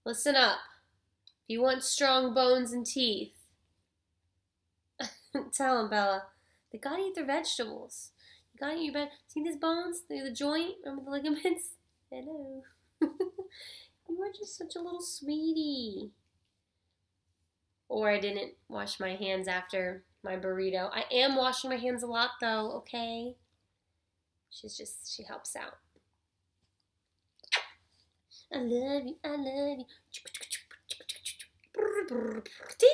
Listen up. If you want strong bones and teeth, tell them, Bella, they gotta eat their vegetables. You gotta eat your See these bones? They're the joint. Remember the ligaments? Hello. You are just such a little sweetie. Or I didn't wash my hands after my burrito. I am washing my hands a lot though, okay? She helps out. I love you, I love you. Ding!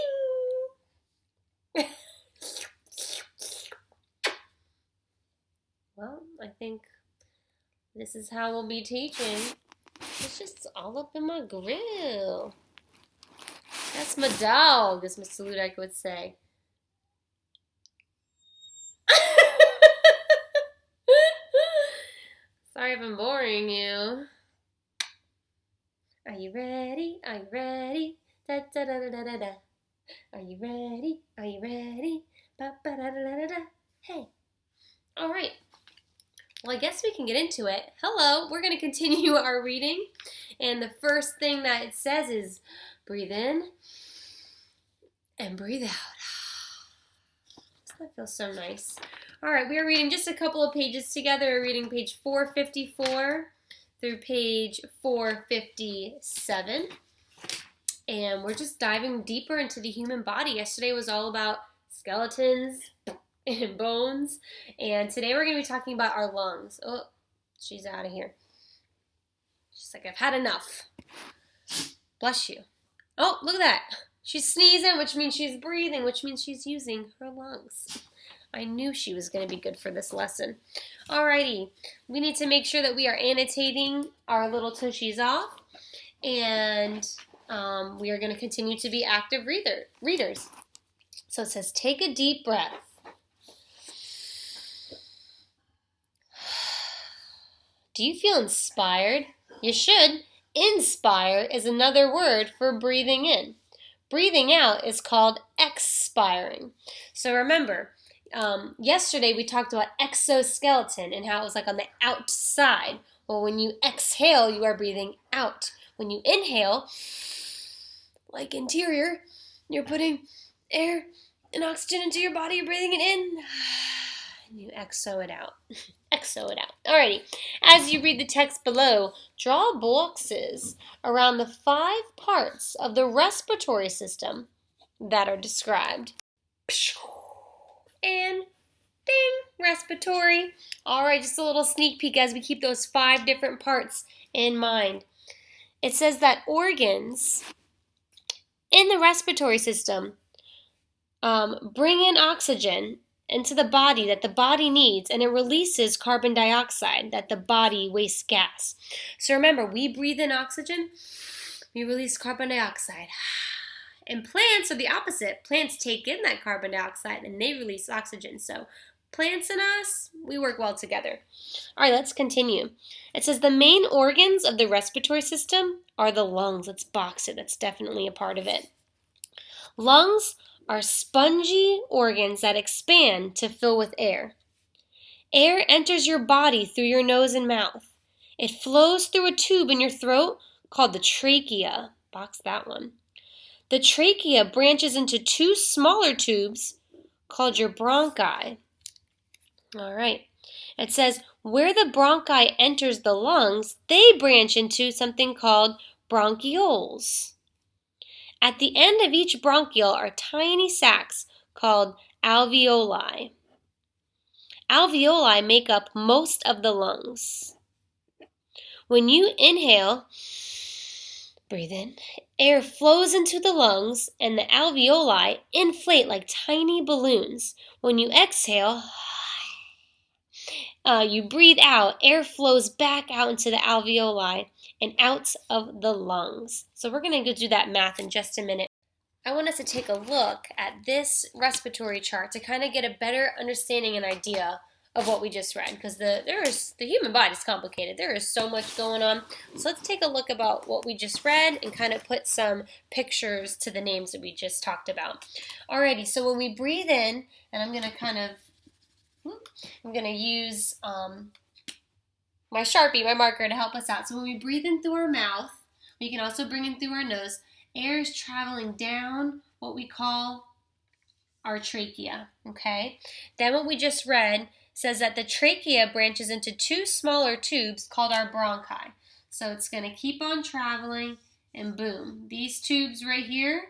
Well, I think this is how we'll be teaching. It's just all up in my grill. That's my dog, as Mr. Ludek would say. Sorry if I'm boring you. Are you ready? Are you ready? Da da da da da da. Are you ready? Are you ready? Ba ba da da da da. Hey. All right. Well, I guess we can get into it. Hello. We're going to continue our reading, and the first thing that it says is breathe in and breathe out. That feels so nice. All right, we are reading just a couple of pages together. We're reading page 454 through page 457. And we're just diving deeper into the human body. Yesterday was all about skeletons and bones. And today we're going to be talking about our lungs. Oh, she's out of here. She's like, I've had enough. Bless you. Oh, look at that. She's sneezing, which means she's breathing, which means she's using her lungs. I knew she was going to be good for this lesson. Alrighty, we need to make sure that we are annotating our little tushies off, and we are going to continue to be active readers. So it says, take a deep breath. Do you feel inspired? You should. Inspire is another word for breathing in. Breathing out is called expiring. So remember, yesterday we talked about exoskeleton and how it was like on the outside. Well, when you exhale, you are breathing out. When you inhale, like interior, you're putting air and oxygen into your body, you're breathing it in, and you exo it out. Exo it out. Alrighty, as you read the text below, draw boxes around the 5 parts of the respiratory system that are described. And ding, respiratory. Alright, just a little sneak peek as we keep those 5 different parts in mind. It says that organs in the respiratory system bring in oxygen into the body that the body needs, and it releases carbon dioxide that the body wastes gas. So remember, we breathe in oxygen, we release carbon dioxide. And plants are the opposite. Plants take in that carbon dioxide and they release oxygen. So plants and us, we work well together. All right, let's continue. It says the main organs of the respiratory system are the lungs. Let's box it. That's definitely a part of it. Lungs are spongy organs that expand to fill with air. Air enters your body through your nose and mouth. It flows through a tube in your throat called the trachea. Box that one. The trachea branches into 2 smaller tubes called your bronchi. All right. It says where the bronchi enters the lungs, they branch into something called bronchioles. At the end of each bronchiole are tiny sacs called alveoli. Alveoli make up most of the lungs. When you inhale, breathe in, air flows into the lungs and the alveoli inflate like tiny balloons. When you exhale, you breathe out, air flows back out into the alveoli and out of the lungs. So we're going to go do that math in just a minute. I want us to take a look at this respiratory chart to kind of get a better understanding and idea of what we just read, because the human body is complicated. There is so much going on. So let's take a look about what we just read and kind of put some pictures to the names that we just talked about. Alrighty, so when we breathe in, and I'm going to use my Sharpie, my marker, to help us out. So when we breathe in through our mouth, We can also bring in through our nose. Air is traveling down what we call our trachea, okay? Then what we just read says that the trachea branches into two smaller tubes called our bronchi. So it's going to keep on traveling, and boom. These tubes right here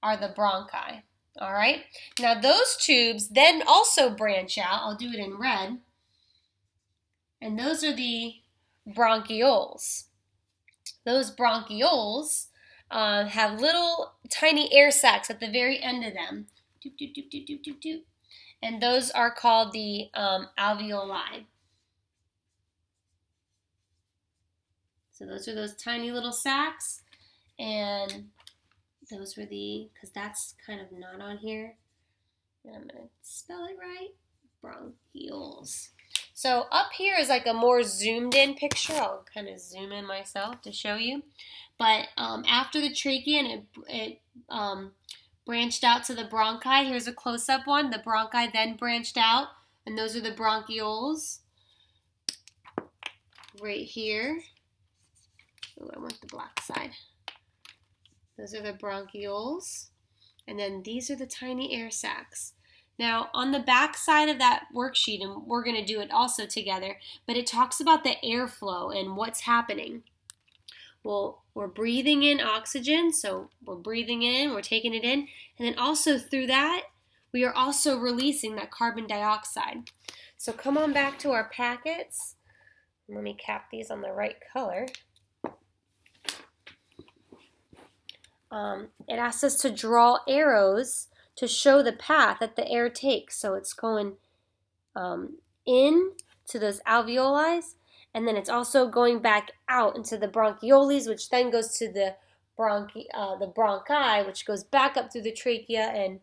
are the bronchi, all right? Now those tubes then also branch out. I'll do it in red. And those are the bronchioles. Those bronchioles have little tiny air sacs at the very end of them. Doop, doop, doop, doop, doop, doop, doop. And those are called the alveoli. So those are those tiny little sacs. And those were because that's kind of not on here. And I'm going to spell it right. Bronchioles. So up here is like a more zoomed in picture. I'll kind of zoom in myself to show you. But after the trachea and it branched out to the bronchi, here's a close-up one. The bronchi then branched out, and those are the bronchioles. Right here. Oh, I want the black side. Those are the bronchioles. And then these are the tiny air sacs. Now, on the back side of that worksheet, and we're going to do it also together, but it talks about the airflow and what's happening. Well, we're breathing in oxygen, so we're breathing in, we're taking it in, and then also through that, we are also releasing that carbon dioxide. So come on back to our packets. Let me cap these on the right color. It asks us to draw arrows to show the path that the air takes. So it's going in to those alveoli, and then it's also going back out into the bronchioles, which then goes to the bronchi, which goes back up through the trachea and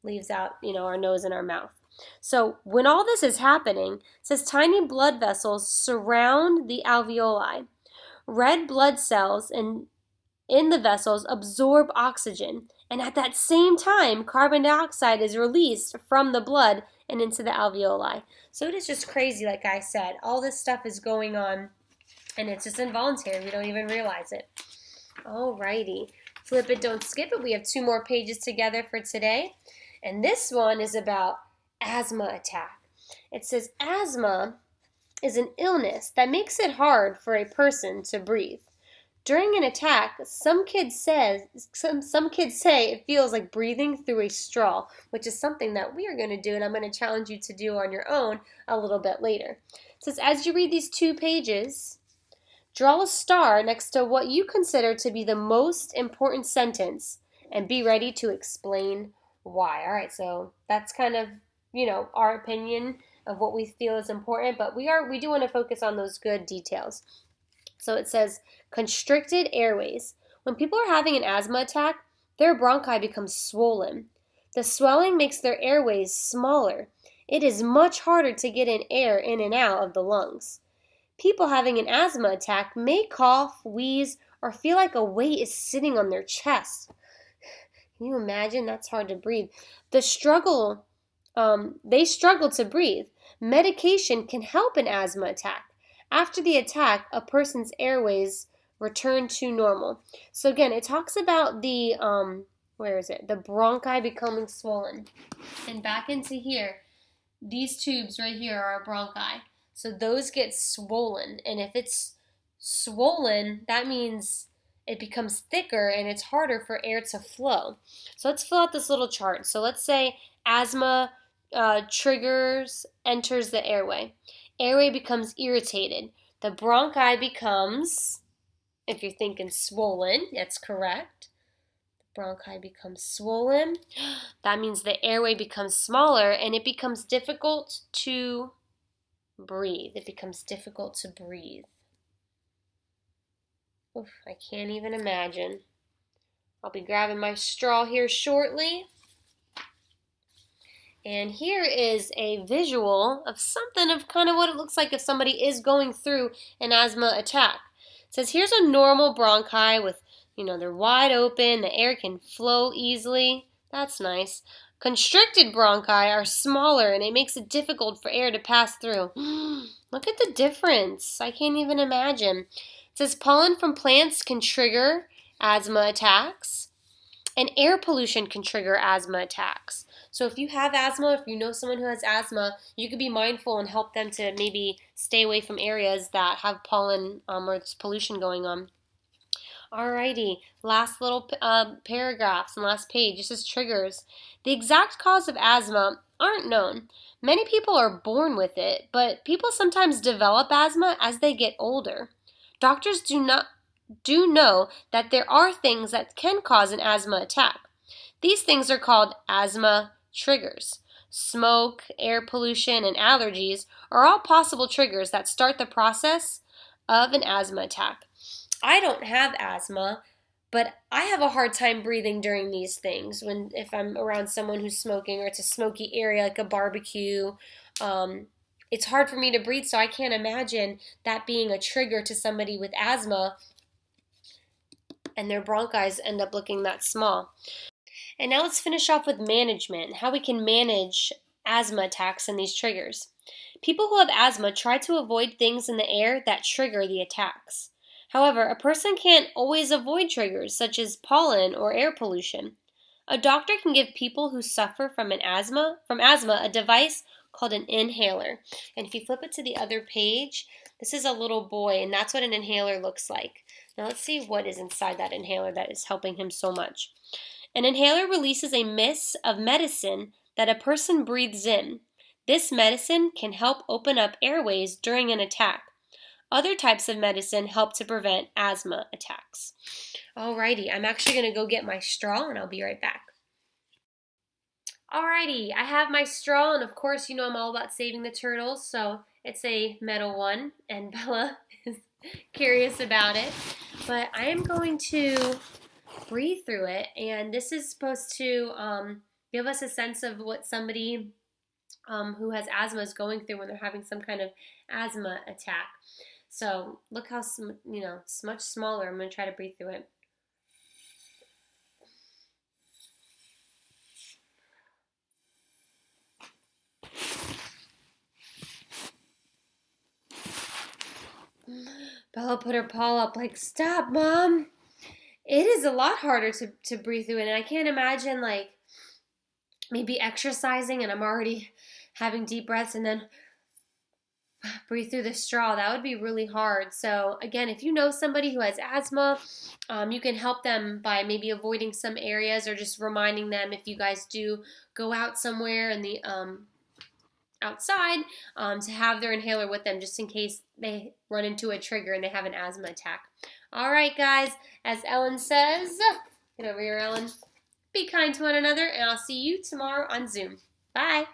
leaves out, our nose and our mouth. So when all this is happening, it says tiny blood vessels surround the alveoli. Red blood cells in the vessels absorb oxygen, and at that same time, carbon dioxide is released from the blood and into the alveoli. So it is just crazy, like I said. All this stuff is going on, and it's just involuntary. We don't even realize it. Alrighty. Flip it, don't skip it. We have 2 more pages together for today. And this one is about asthma attack. It says asthma is an illness that makes it hard for a person to breathe. During an attack, some kids say it feels like breathing through a straw, which is something that we are going to do, and I'm going to challenge you to do on your own a little bit later. It says, as you read these 2 pages, draw a star next to what you consider to be the most important sentence, and be ready to explain why. All right, so that's kind of, our opinion of what we feel is important, but we do want to focus on those good details. So it says, constricted airways. When people are having an asthma attack, their bronchi become swollen. The swelling makes their airways smaller. It is much harder to get air in and out of the lungs. People having an asthma attack may cough, wheeze, or feel like a weight is sitting on their chest. Can you imagine? That's hard to breathe. They struggle to breathe. Medication can help an asthma attack. After the attack, a person's airways return to normal. So again, it talks about the, the bronchi becoming swollen. And back into here, these tubes right here are our bronchi. So those get swollen. And if it's swollen, that means it becomes thicker and it's harder for air to flow. So let's fill out this little chart. So let's say asthma enters the airway. Airway becomes irritated. The bronchi becomes, if you're thinking swollen, that's correct. The bronchi becomes swollen. That means the airway becomes smaller and it becomes difficult to breathe. It becomes difficult to breathe. Oof, I can't even imagine. I'll be grabbing my straw here shortly. And here is a visual of something of kind of what it looks like if somebody is going through an asthma attack. It says here's a normal bronchi with, they're wide open, the air can flow easily. That's nice. Constricted bronchi are smaller and it makes it difficult for air to pass through. Look at the difference. I can't even imagine. It says pollen from plants can trigger asthma attacks, and air pollution can trigger asthma attacks. So if you have asthma, if you know someone who has asthma, you could be mindful and help them to maybe stay away from areas that have pollen or this pollution going on. Alrighty, last little paragraphs and last page. This is triggers. The exact cause of asthma aren't known. Many people are born with it, but people sometimes develop asthma as they get older. Doctors do know that there are things that can cause an asthma attack. These things are called asthma triggers. Smoke, air pollution, and allergies are all possible triggers that start the process of an asthma attack. I don't have asthma, but I have a hard time breathing during these things if I'm around someone who's smoking or it's a smoky area like a barbecue. It's hard for me to breathe, so I can't imagine that being a trigger to somebody with asthma and their bronchi end up looking that small. And now let's finish off with management, how we can manage asthma attacks and these triggers. People who have asthma try to avoid things in the air that trigger the attacks. However, a person can't always avoid triggers such as pollen or air pollution. A doctor can give people who suffer from asthma a device called an inhaler. And if you flip it to the other page, this is a little boy, and that's what an inhaler looks like. Now let's see what is inside that inhaler that is helping him so much. An inhaler releases a mist of medicine that a person breathes in. This medicine can help open up airways during an attack. Other types of medicine help to prevent asthma attacks. Alrighty, I'm actually going to go get my straw and I'll be right back. Alrighty, I have my straw, and of course you know I'm all about saving the turtles, so it's a metal one and Bella is curious about it. But I am going to breathe through it, and this is supposed to give us a sense of what somebody who has asthma is going through when they're having some kind of asthma attack. So look how, it's much smaller. I'm going to try to breathe through it. Bella put her paw up like, stop, Mom. It is a lot harder to breathe through it. And I can't imagine, like, maybe exercising and I'm already having deep breaths and then breathe through the straw. That would be really hard. So again, if you know somebody who has asthma, you can help them by maybe avoiding some areas or just reminding them if you guys do go out somewhere in the outside to have their inhaler with them just in case they run into a trigger and they have an asthma attack. All right, guys, as Ellen says, get over here, Ellen. Be kind to one another, and I'll see you tomorrow on Zoom. Bye.